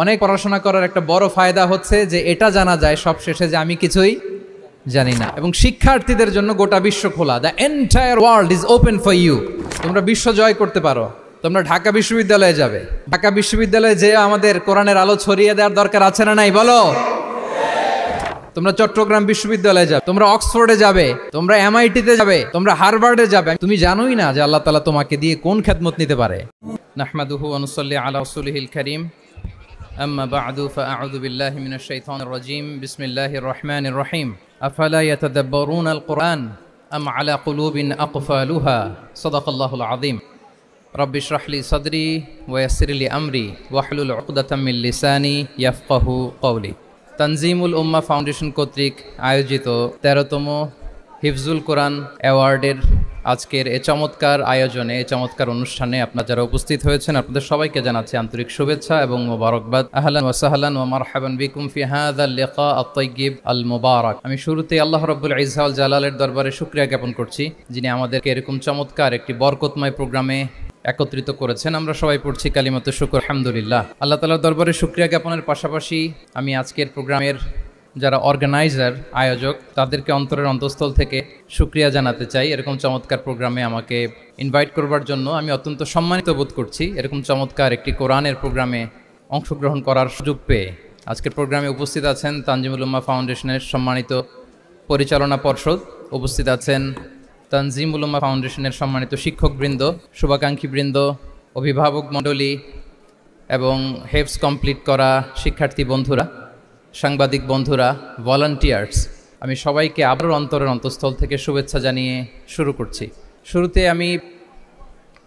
অনেক পড়াশোনা করার একটা বড় ফায়দা হচ্ছে যে এটা জানা যায় সব শেষে যে আমি কিছুই জানি না। এবং শিক্ষার্থীদের জন্য গোটা বিশ্ব খোলা, the entire world is open for you. তোমরা বিশ্ব জয় করতে পারো। তোমরা ঢাকা বিশ্ববিদ্যালয়ে যাবে, ঢাকা বিশ্ববিদ্যালয়ে যে আমাদের কোরআনের আলো ছড়িয়ে দেওয়ার দরকার আছে না নাই বলো? তোমরা চট্টগ্রাম বিশ্ববিদ্যালয়ে যাবে, তোমরা অক্সফোর্ডে যাবে, তোমরা এমআইটিতে যাবে, তোমরা হার্ভার্ডে যাবে। তুমি জানোই না যে আল্লাহ তাআলা তোমাকে দিয়ে কোন খেদমত নিতে পারে। নাহমাদুহু ওয়া নুসাল্লি আলা রাসূলিহিল কারীম, আম্মা বা'দু ফাআউযু বিল্লাহি মিনাশ শাইতানির রাজীম। বিসমিল্লাহির রহমানির রহিম। আফালা ইয়াতাদাব্বারুনাল কুরআন আম আলা কুলুবিন আকফালুহা। সাদাকাল্লাহুল আযীম। রব্বি ইশরাহ লি সাদরি ওয়া ইয়াসসির লি আমরি ওয়াহলুল উকদাতাম মিন লিসানি ইয়াফকাহু কওলি। তানজিমুল উম্মাহ ফাউন্ডেশন কর্তৃক আয়োজিত 13তম হিফজুল কোরআন অ্যাওয়ার্ডের আজকের এই চমৎকার আয়োজনে, এই চমৎকার অনুষ্ঠানে আপনারা যারা উপস্থিত হয়েছেন আপনাদের সবাইকে জানাচ্ছি আন্তরিক শুভেচ্ছা এবং মোবারকবাদ। আহলান ওয়া সাহলান ওয়া মারহাবান বিকুম ফি হাযাল লিকা আত-তাইয়্যিব আল মুবারাক। আমি শুরুতেই আল্লাহ রাব্বুল ইজ্জা ওয়াল জালালের দরবারে শুকরিয়া জ্ঞাপন করছি, যিনি আমাদেরকে এরকম চমৎকার একটি বরকতময় প্রোগ্রামে একত্রিত করেছেন। আমরা সবাই পড়ছি কালিমাতুশ শুকর, আলহামদুলিল্লাহ। আল্লাহ তাআলার দরবারে শুকরিয়া জ্ঞাপনের পাশাপাশি আমি আজকের প্রোগ্রামের যারা অর্গানাইজার, আয়োজক, তাদেরকে অন্তরের অন্তঃস্থল থেকে শুকরিয়া জানাতে চাই। এরকম চমৎকার প্রোগ্রামে আমাকে ইনভাইট করবার জন্য আমি অত্যন্ত সম্মানিত বোধ করছি। এরকম চমৎকার একটি কোরআনের প্রোগ্রামে অংশগ্রহণ করার সুযোগ পেয়ে আজকের প্রোগ্রামে উপস্থিত আছেন তানজিমুল উম্মাহ ফাউন্ডেশনের সম্মানিত পরিচালনা পর্ষদ, উপস্থিত আছেন তানজিমুল উম্মাহ ফাউন্ডেশনের সম্মানিত শিক্ষকবৃন্দ, শুভাকাঙ্ক্ষীবৃন্দ, অভিভাবক মণ্ডলী এবং হেফজ কমপ্লিট করা শিক্ষার্থী বন্ধুরা, সাংবাদিক বন্ধুরা, ভলান্টিয়ার্স, আমি সবাইকে আবারও অন্তরের অন্তঃস্থল থেকে শুভেচ্ছা জানিয়ে শুরু করছি। শুরুতে আমি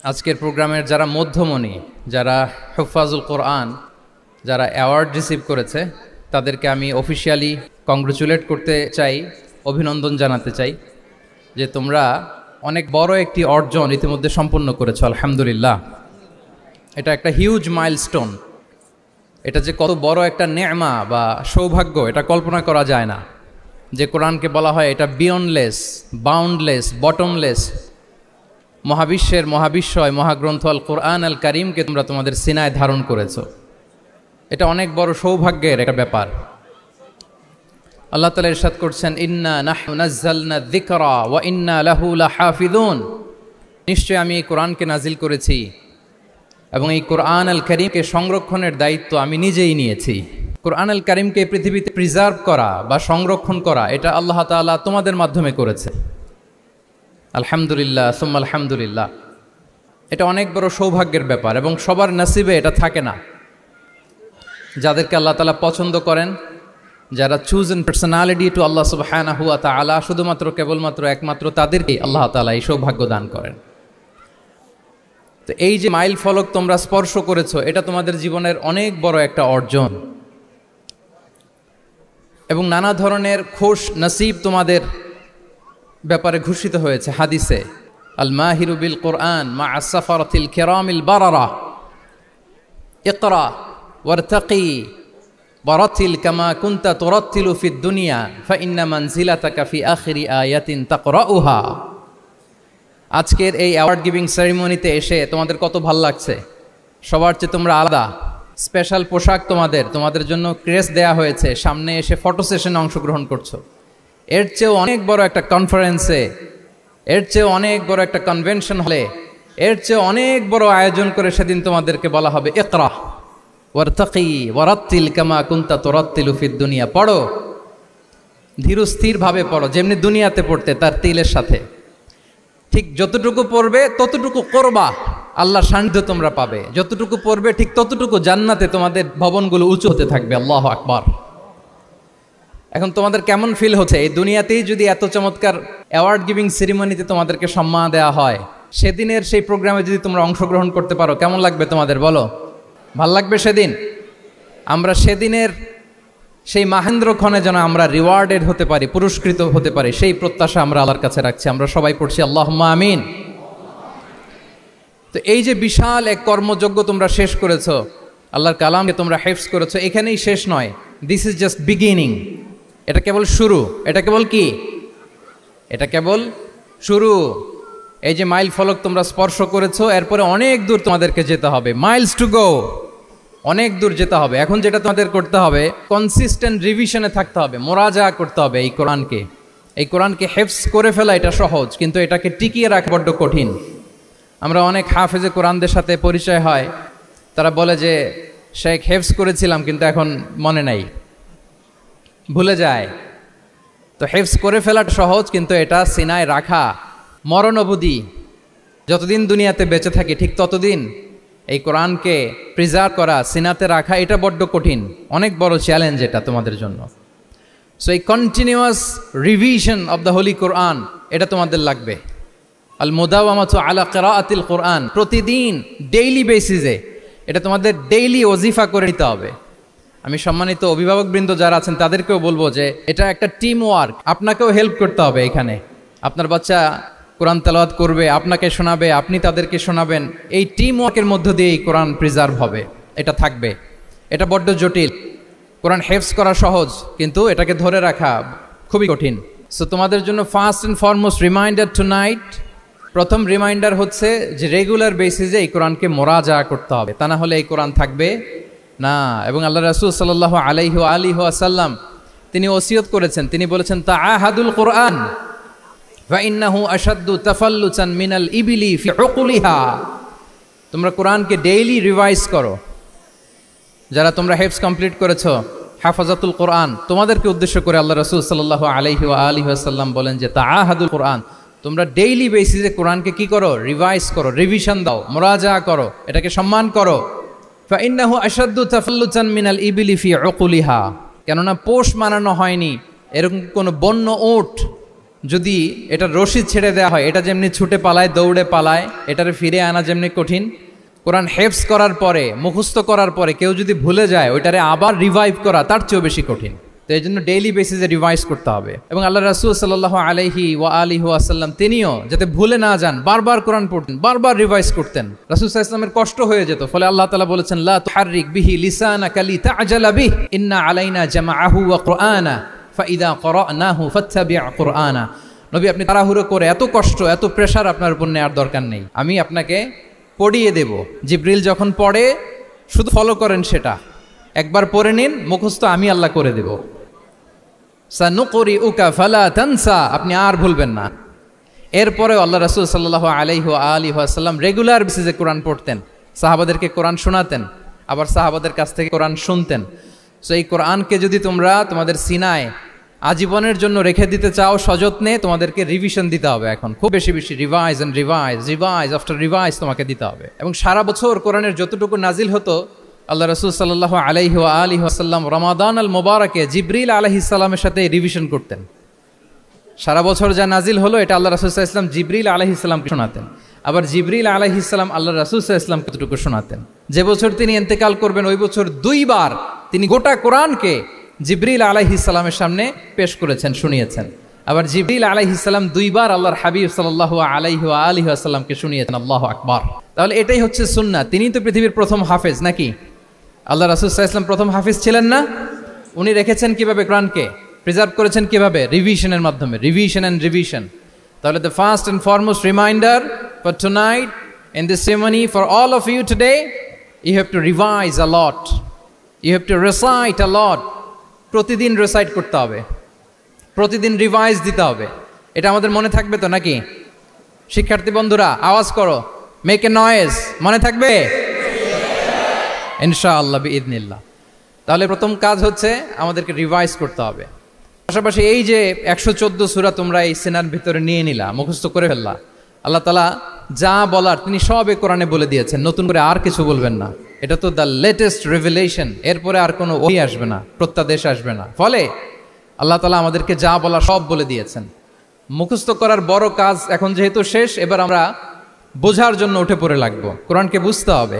আজকের প্রোগ্রামের যারা মধ্যমণি, যারা হুফাজুল কোরআন, যারা অ্যাওয়ার্ড রিসিভ করেছে তাদেরকে আমি অফিশিয়ালি কংগ্রেচুলেট করতে চাই, অভিনন্দন জানাতে চাই যে তোমরা অনেক বড় একটি অর্জন ইতিমধ্যে সম্পন্ন করেছো, আলহামদুলিল্লাহ। এটা একটা হিউজ মাইলস্টোন। এটা যে কত বড় একটা নেয়মা বা সৌভাগ্য এটা কল্পনা করা যায় না। যে কোরআনকে বলা হয় এটা বিয়ন্ডলেস, বাউন্ডলেস, বটমলেস, মহাবিশ্বের মহাবিশ্বয় মহাগ্রন্থ আল কোরআন আল কারীমকে তোমরা তোমাদের সিনায় ধারণ করেছো। এটা অনেক বড় সৌভাগ্যের একটা ব্যাপার। আল্লাহ তাআলা ইরশাদ করছেন, ইন্না নাহনু নাযালনা যিকরা ওয়া ইন্না লাহু লাহাফিযুন। নিশ্চয় আমি এই কোরআনকে নাজিল করেছি এবং এই কোরআন আল কারীমকে সংরক্ষণের দায়িত্ব আমি নিজেই নিয়েছি। কোরআন আল কারীমকে পৃথিবীতে প্রিজার্ভ করা বা সংরক্ষণ করা এটা আল্লাহ তাআলা তোমাদের মাধ্যমে করেছে। আলহামদুলিল্লাহ সুম্মা আলহামদুলিল্লাহ। এটা অনেক বড় সৌভাগ্যের ব্যাপার এবং সবার নসিবে এটা থাকে না। যাদেরকে আল্লাহ তাআলা পছন্দ করেন, যারা চুজেন পার্সোনালিটি টু আল্লাহ সুবহানাহু ওয়া তাআলা, শুধুমাত্র কেবলমাত্র একমাত্র তাদেরকেই আল্লাহ তাআলা এই সৌভাগ্য দান করেন। তো এই যে মাইল ফলক তোমরা স্পর্শ করেছো, এটা তোমাদের জীবনের অনেক বড় একটা অর্জন এবং নানা ধরনের খুশ নসিব তোমাদের ব্যাপারে ঘোষিত হয়েছে হাদিসে। আল মাহিরু বিল কোরআন মা আসসাফারাতিল কিরামিল বারারা, ইকরা ওয়ারতাকি ওয়ারাতিল কামা কুনতা তুরাতিলু ফিদ দুনিয়া ফাইন্না মানজিলাতাকা ফি আখিরি আয়াতিন তাকরাউহা। আজকের এই অ্যাওয়ার্ড গিভিং সেরিমনিতে এসে তোমাদের কত ভাল লাগছে। সবার চেয়ে তোমরা আলাদা, স্পেশাল পোশাক তোমাদের জন্য ক্রেস দেয়া হয়েছে, সামনে এসে ফটো সেশনে অংশগ্রহণ করছো। এর চেয়েও অনেক বড় একটা কনফারেন্সে, এর চেয়েও অনেক বড় একটা কনভেনশন হলে, এর চেয়ে অনেক বড় আয়োজন করে সেদিন তোমাদেরকে বলা হবে ইকরা ওয়ারতাকি ওয়ারাতিল কামা কুনতা তুরাতিলু ফিদ দুনিয়া। পড়ো, ধীর স্থিরভাবে পড়ো, যেমনি দুনিয়াতে পড়তে তার তিলের সাথে। ঠিক যতটুকু পড়বে ততটুকু করবা, আল্লাহর সান্নিধ্য তোমরা পাবে। যতটুকু পড়বে ঠিক ততটুকু জান্নাতে তোমাদের ভবনগুলো উঁচু হতে থাকবে। আল্লাহু আকবার। এখন তোমাদের কেমন ফিল হচ্ছে? এই দুনিয়াতেই যদি এত চমৎকার অ্যাওয়ার্ড গিভিং সেরিমনিতে তোমাদেরকে সম্মান দেওয়া হয়, সেদিনের সেই প্রোগ্রামে যদি তোমরা অংশগ্রহণ করতে পারো কেমন লাগবে তোমাদের বলো? ভাল লাগবে সেদিন? আমরা সেদিনের সেই মাহেন্দ্রক্ষণে যেন আমরা রিওয়ার্ডেড হতে পারি, পুরস্কৃত হতে পারি, সেই প্রত্যাশা আমরা আল্লাহর কাছে রাখছি। আমরা সবাই পড়ছি আল্লাহুম্মা আমিন। তো এই যে বিশাল এক কর্মযজ্ঞ তোমরা শেষ করেছো, আল্লাহর কালামকে তোমরা হেফজ করেছো, এখানেই শেষ নয়। This is just beginning. এটা কেবল শুরু। এটা কেবল কি? এটা কেবল শুরু। এই যে মাইল ফলক তোমরা স্পর্শ করেছো, এরপরে অনেক দূর তোমাদেরকে যেতে হবে। মাইলস টু গো, অনেক দূর যেতে হবে। এখন যেটা তোমাদের করতে হবে, কনসিস্টেন্ট রিভিশনে থাকতে হবে, মোরাজা করতে হবে এই কোরআনকে। এই কোরআনকে হেফজ করে ফেলা এটা সহজ, কিন্তু এটাকে টিকিয়ে রাখা বড্ড কঠিন। আমরা অনেক হাফেজে কোরআনদের সাথে পরিচয় হয়, তারা বলে যে শেখ হেফজ করেছিলাম কিন্তু এখন মনে নাই, ভুলে যায়। তো হেফজ করে ফেলাটা সহজ, কিন্তু এটা সিনায় রাখা মরণ অবধি, যতদিন দুনিয়াতে বেঁচে থাকি ঠিক ততদিন এই কোরআনকে প্রিজার্ভ করা, সিনাতে রাখা, এটা বড্ড কঠিন, অনেক বড় চ্যালেঞ্জ এটা তোমাদের জন্য। সো এই continuous revision of the holy Quran এটা তোমাদের লাগবে। আল মুদাওয়ামাতু আলা কিরাআতিল কোরআন, প্রতিদিন ডেইলি বেসিসে এটা তোমাদের ডেইলি ওজিফা করে নিতে হবে। আমি সম্মানিত অভিভাবকবৃন্দ যারা আছেন তাদেরকেও বলবো যে এটা একটা টিম ওয়ার্ক, আপনাকেও হেল্প করতে হবে এখানে। আপনার বাচ্চা কোরআন তেলাওয়াত করবে, আপনাকে শোনাবে, আপনি তাদেরকে শোনাবেন। এই টিম ওয়ার্কের মধ্য দিয়ে এই কোরআন প্রিজার্ভ হবে, এটা থাকবে। এটা বড্ড জটিল। কোরআন হেফজ করা সহজ, কিন্তু এটাকে ধরে রাখা খুবই কঠিন। সো তোমাদের জন্য first and foremost reminder tonight, প্রথম রিমাইন্ডার হচ্ছে যে রেগুলার বেসিসে এই কোরআনকে মোরাজা করতে হবে, তা না হলে এই কোরআন থাকবে না। এবং আল্লাহ রাসূল সাল্লাল্লাহু আলাইহি ওয়া আলিহি ওয়াসাল্লাম তিনি ওসিয়ত করেছেন, তিনি বলেছেন তাআহাদুল কোরআন ফা ইন্নাহু আশাদ্দু তাফাল্লুচান মিনাল ইবিলি ফি উকুলিহা। তোমরা কোরআনকে ডেইলি রিভাইজ করো। যারা তোমরা হেফজ কমপ্লিট করেছো, হাফাজাতুল কোরআন, তোমাদেরকে উদ্দেশ্য করে আল্লাহ রাসূল সাল্লাল্লাহু আলাইহি ওয়া আলিহি ওয়াসাল্লাম বলেন যে তাআহাদুল কোরআন, তোমরা ডেইলি বেসিসে কোরআনকে কি করো, রিভাইজ করো, রিভিশন দাও, মোরাজা করো, এটাকে সম্মান করো। ফা ইন্নাহু আশাদ্দু তাফাল্লুচান মিনাল ইবিলি ফি উকুলিহা, কেননা পোষ মানানো হয়নি এরকম কোনো বন্য উট যদি এটা রশি ছেড়ে দেওয়া হয়, এটা যেমনি ছুটে পালায়, দৌড়ে পালায়, এটারে ফিরে আনা যেমনি কঠিন, কোরআন হেফজ করার পরে, মুখস্থ করার পরে কেউ যদি ভুলে যায়, ওইটারে আবার রিভাইভ করা তার চেয়েও বেশি কঠিন। তো এই জন্য ডেইলি বেসিসে রিভাইজ করতে হবে। এবং আল্লাহ রাসূল সাল্লাল্লাহু আলাইহি ওয়া আলিহি ওয়াসাল্লাম তিনিও যাতে ভুলে না যান, বারবার কোরআন পড়তেন, বারবার রিভাইজ করতেন। রাসূল সাল্লাল্লাহু আলাইহি ওয়াসাল্লামের কষ্ট হয়ে যেত, ফলে আল্লাহ তাআলা বলেছেন লা তুহাররিক বিহি লিসানাকা লিতা'জালা বিহি ইন্না আলাইনা জামাআহু ওয়া কুরআনা ফাইদা ক্বরানাহু ফাত্তাবি' কুরআনা। নবী, আপনি তাড়াহুড়ো করে, এত কষ্ট, এত প্রেশার আপনার উপর নেওয়ার দরকার নেই, আমি আপনাকে পড়িয়ে দেব। জিবরিল যখন পড়ে শুধু ফলো করেন, সেটা একবার পড়ে নিন, মুখস্থ আমি আল্লাহ করে দেব। সানুকরিউকা ফালা তানসা, আপনি আর ভুলবেন না। এরপরেও আল্লাহ রাসূল সাল্লাল্লাহু আলাইহি ওয়া আলিহি ওয়াসাল্লাম রেগুলার বেসিসে কোরআন পড়তেন, সাহাবাদেরকে কোরআন শোনাতেন, আবার সাহাবাদের কাছ থেকে কোরআন শুনতেন। সো এই কোরআনকে যদি তোমরা তোমাদের সিনায় আজীবনের জন্য রেখে দিতে চাও সযত্নে, তোমাদেরকে রিভিশন দিতে হবে। এখন খুব বেশি বেশি revise and revise, revise after revise তোমাকে দিতে হবে। এবং সারা বছর কোরআনের যতটুকু নাজিল হতো, আল্লাহ রাসূল সাল্লাল্লাহু আলাইহি ওয়া আলিহি ওয়াসাল্লাম রমাদান আল মুবারাকে জিবরিল আলাইহিস সালামের সাথে রিভিশন করতেন। সারা বছর যা নাজিল হলো এটা আল্লাহ রাসূল সাল্লাল্লাহু আলাইহি ওয়াসাল্লাম জিবরিল আলাইহিস সালামকে শোনাতেন, আবার জিবরিল আলাইহিস সালাম আল্লাহ রাসূল সাল্লাল্লাহু আলাইহি ওয়াসাল্লামকে কতটুকু শোনাতেন। যে বছর তিনি ইন্তেকাল করবেন ওই বছর 2 বার তিনি গোটা কোরআনকে জিবরিল আলাইহিস সালামের সামনে পেশ করেছেন, শুনিয়েছেন। আবার জিবরিল আলাইহিস সালাম 2 বার আল্লাহর হাবিব সাল্লাল্লাহু আলাইহি ওয়া আলিহি ওয়াসাল্লামকে শুনিয়েছেন। আল্লাহু আকবার। তাহলে এটাই হচ্ছে সুন্নাহ। তিনি তো পৃথিবীর প্রথম হাফেজ নাকি? আল্লাহ রাসূল সাল্লাল্লাহু আলাইহি ওয়াসাল্লাম প্রথম হাফেজ ছিলেন না? উনি রেখেছেন কিভাবে কোরআনকে, প্রিজার্ভ করেছেন কিভাবে? রিভিশনের মাধ্যমে, রিভিশন অ্যান্ড রিভিশন। তাহলে the first and foremost reminder for tonight in this ceremony for all of you today, you have to revise a lot, you have to recite a lot. প্রতিদিন recite করতে হবে, প্রতিদিন revise দিতে হবে। এটা আমাদের মনে থাকবে তো নাকি? শিক্ষার্থী বন্ধুরা আওয়াজ করো, মেক এ নয়েজ, মনে থাকবে ইনশাআল্লাহ বিইذনিল্লাহ। তাহলে প্রথম কাজ হচ্ছে আমাদেরকে রিভাইজ করতে হবে। পাশাপাশি এই যে 114 সূরা তোমরা এই সিনার ভিতরে নিয়ে নিলা, মুখস্থ করে ফেললা, আল্লাহ তাআলা যা বলার তিনি সব এই কোরআনে বলে দিয়েছেন, নতুন করে আর কিছু বলবেন না। এটা তো দ্য লেটেস্ট রিভিলেশন, এরপরে আর কোনো ওই আসবে না, প্রত্যাদেশ আসবে না। ফলে আল্লাহ তাআলা আমাদেরকে যা বলা সব বলে দিয়েছেন। মুখস্থ করার বড় কাজ এখন যেহেতু শেষ, এবার আমরা বোঝার জন্য উঠে পড়ে লাগবো। কোরআনকে বুঝতে হবে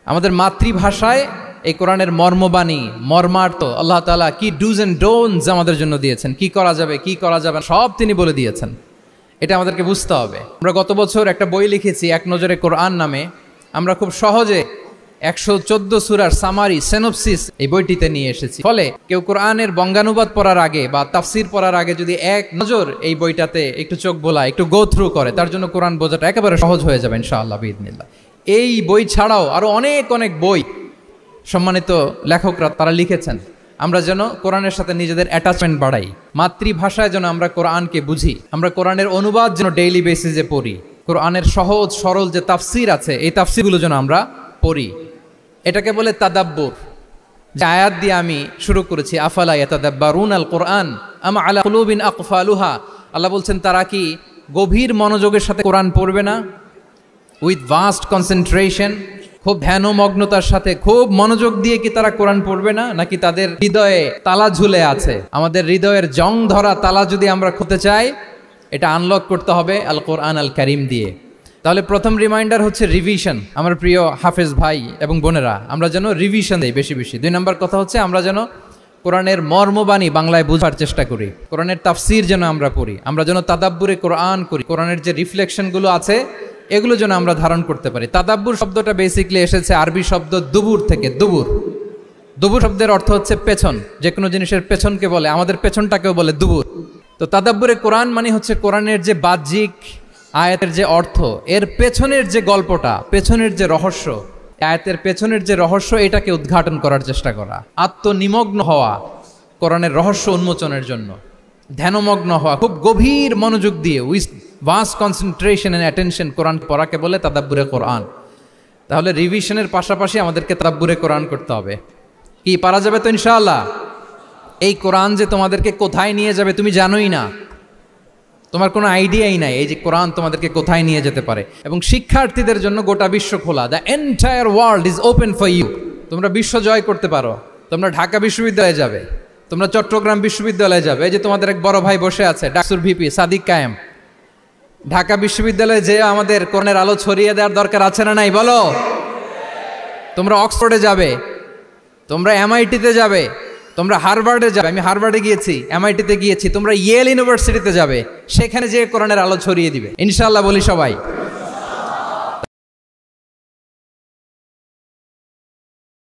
আমাদের মাতৃভাষায়। এই কোরআনের মর্মবাণী, মর্মার্থ, আল্লাহ তাআলা কি ডুজ অ্যান্ড ডোন্টস আমাদের জন্য দিয়েছেন, কি করা যাবে কি করা যাবে সব তিনি বলে দিয়েছেন। এটা আমাদেরকে বুঝতে হবে। আমরা গত বছর একটা বই লিখেছি এক নজরে কোরআন নামে। আমরা খুব সহজে 114 সূরার সামারি, সিনপসিস এই বইটিতে নিয়ে এসেছি। ফলে কেউ কোরআনের বঙ্গানুবাদ পড়ার আগে বা তাফসির পড়ার আগে যদি এক নজর এই বইটাতে একটু চোখ বোলায়, একটু গো থ্রু করে, তার জন্য কোরআন বোঝাটা একেবারে সহজ হয়ে যাবে ইনশাআল্লাহ বিইذনিল্লাহ। এই বই ছাড়াও আরো অনেক অনেক বই সম্মানিত লেখকরা তারা লিখেছেন আমরা যেন কোরআনের সাথে নিজেদের অ্যাটাচমেন্ট বাড়াই, মাতৃভাষায় যেন আমরা কোরআনকে বুঝি, আমরা কোরআনের অনুবাদ যেন ডেইলি বেসিসে পড়ি, কোরআনের সহজ সরল যে তাফসির আছে এই তাফসিরগুলো যেন আমরা পড়ি। এটাকে বলে তাদাব্বুর। যে আয়াত দিয়ে আমি শুরু করেছি, আফালা ইয়াতাদাব্বারুন আল কোরআন আম আলা কুলুবিন আকফালুহা, আল্লাহ বলছেন তারা কি গভীর মনোযোগের সাথে কোরআন পড়বে না, উইথ ভাস্ট কনসেন্ট্রেশন, খুব ধ্যানমগ্নতার সাথে খুব মনোযোগ দিয়ে কি তারা কোরআন পড়বে না, নাকি তাদের হৃদয়ে তালা ঝুলে আছে? আমাদের হৃদয়ের জং ধরা তালা যদি আমরা খুলতে চাই, এটা আনলক করতে হবে আল কোরআন আল কারিম দিয়ে। তাহলে প্রথম রিমাইন্ডার হচ্ছে রিভিশন। আমার প্রিয় হাফেজ ভাই এবং বোনেরা, আমরা যেন রিভিশন দেই বেশি বেশি। 2 নম্বর কথা হচ্ছে আমরা যেন কোরআনের মর্মবাণী বাংলায় বোঝার চেষ্টা করি, কোরআনের তাফসির যেন আমরা পড়ি, আমরা যেন তাদাব্বুরে কোরআন করি, কোরআনের যে রিফ্লেকশনগুলো আছে এগুলো যেন আমরা ধারণ করতে পারি। তাদাব্বুর শব্দটা বেসিক্যালি এসেছে আরবি শব্দ দুবুর থেকে। দুবুর দুবুর শব্দের অর্থ হচ্ছে পেছন, যে কোনো জিনিসের পেছনকে বলে, আমাদের পেছনটাকেও বলে দুবুর। তো তাদাব্বুরে কোরআন মানে হচ্ছে কোরআনের যে বাহ্যিক আয়াতের যে অর্থ, এর পেছনের যে গল্পটা, পেছনের যে রহস্য, আয়াতের পেছনের যে রহস্য, এটাকে উদ্ঘাটন করার চেষ্টা করা, আত্মনিমগ্ন হওয়া কোরআনের রহস্য উন্মোচনের জন্য, ধ্যানমগ্ন হওয়া, খুব গভীর মনোযোগ দিয়ে with vast concentration and attention কোরআন পড়াকে বলে তাদাব্বুরে কোরআন। তাহলে রিভিশনের পাশাপাশি আমাদেরকে তাদাব্বুরে কোরআন করতে হবে। কি পারা যাবে তো ইনশাআল্লাহ? এই কোরআন যে তোমাদেরকে কোথায় নিয়ে যাবে তুমি জানোই না, তোমার কোনো আইডিয়াই নাই এই যে কোরআন তোমাদেরকে কোথায় নিয়ে যেতে পারে। এবং শিক্ষার্থীদের জন্য গোটা বিশ্ব খোলা, the entire world is open for you. তোমরা বিশ্ব জয় করতে পারো, তোমরা ঢাকা বিশ্ববিদ্যালয়ে যাবে, তোমরা চট্টগ্রাম বিশ্ববিদ্যালয়ে যাবে। এই যে তোমাদের এক বড় ভাই বসে আছে, ডাকসুর ভিপি সাদিক কায়েম, ঢাকা বিশ্ববিদ্যালয়ে যে আমাদের কোরআনের আলো ছড়িয়ে দেওয়ার দরকার আছে না নাই বলো? তোমরা অক্সফোর্ডে যাবে, তোমরা এমআইটিতে যাবে, তোমরা হার্ভার্ডে যাবে, আমি হার্ভার্ডে গিয়েছি, এমআইটিতে গিয়েছি, তোমরা ইয়েল ইউনিভার্সিটিতে যাবে, সেখানে যে কোরআনের আলো ছড়িয়ে দিবে ইনশাআল্লাহ, বলি সবাই।